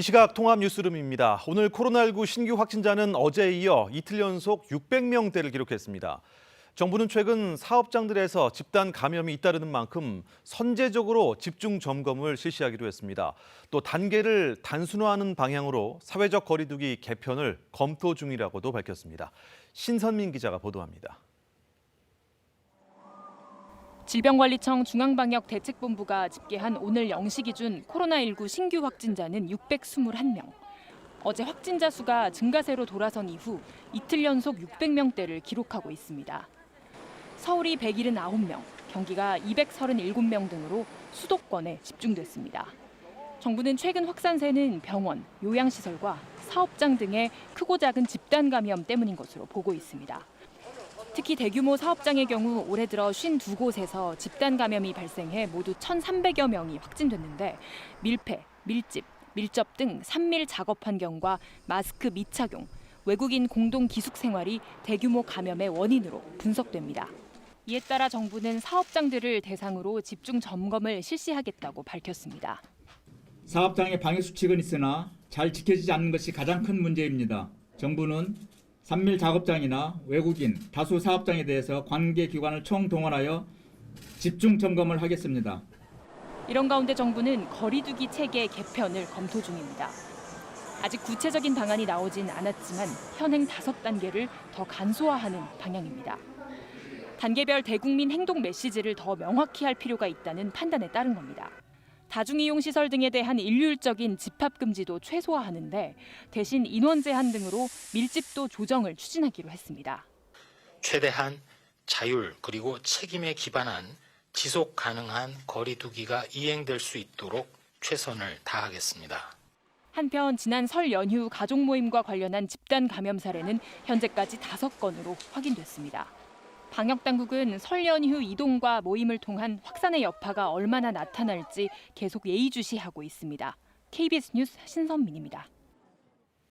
이 시각 통합 뉴스룸입니다. 오늘 코로나19 신규 확진자는 어제에 이어 이틀 연속 600명대를 기록했습니다. 정부는 최근 사업장들에서 집단 감염이 잇따르는 만큼 선제적으로 집중 점검을 실시하기로 했습니다. 또 단계를 단순화하는 방향으로 사회적 거리 두기 개편을 검토 중이라고도 밝혔습니다. 신선민 기자가 보도합니다. 질병관리청 중앙방역대책본부가 집계한 오늘 0시 기준 코로나19 신규 확진자는 621명. 어제 확진자 수가 증가세로 돌아선 이후 이틀 연속 600명대를 기록하고 있습니다. 서울이 179명, 경기가 237명 등으로 수도권에 집중됐습니다. 정부는 최근 확산세는 병원, 요양시설과 사업장 등의 크고 작은 집단 감염 때문인 것으로 보고 있습니다. 특히 대규모 사업장의 경우 올해 들어 52곳에서 집단 감염이 발생해 모두 1,300여 명이 확진됐는데 밀폐, 밀집, 밀접 등 산밀 작업 환경과 마스크 미착용, 외국인 공동 기숙 생활이 대규모 감염의 원인으로 분석됩니다. 이에 따라 정부는 사업장들을 대상으로 집중 점검을 실시하겠다고 밝혔습니다. 사업장의 방역 수칙은 있으나 잘 지켜지지 않는 것이 가장 큰 문제입니다. 정부는 산밀 작업장이나 외국인, 다수 사업장에 대해서 관계기관을 총동원하여 집중 점검을 하겠습니다. 이런 가운데 정부는 거리두기 체계 개편을 검토 중입니다. 아직 구체적인 방안이 나오진 않았지만 현행 5단계를 더 간소화하는 방향입니다. 단계별 대국민 행동 메시지를 더 명확히 할 필요가 있다는 판단에 따른 겁니다. 다중이용시설 등에 대한 일률적인 집합 금지도 최소화하는데 대신 인원 제한 등으로 밀집도 조정을 추진하기로 했습니다. 최대한 자율 그리고 책임에 기반한 지속 가능한 거리 두기가 이행될 수 있도록 최선을 다하겠습니다. 한편 지난 설 연휴 가족 모임과 관련한 집단 감염 사례는 현재까지 5건으로 확인됐습니다. 방역당국은 설 연휴 이동과 모임을 통한 확산의 여파가 얼마나 나타날지 계속 예의주시하고 있습니다. KBS 뉴스 신선민입니다.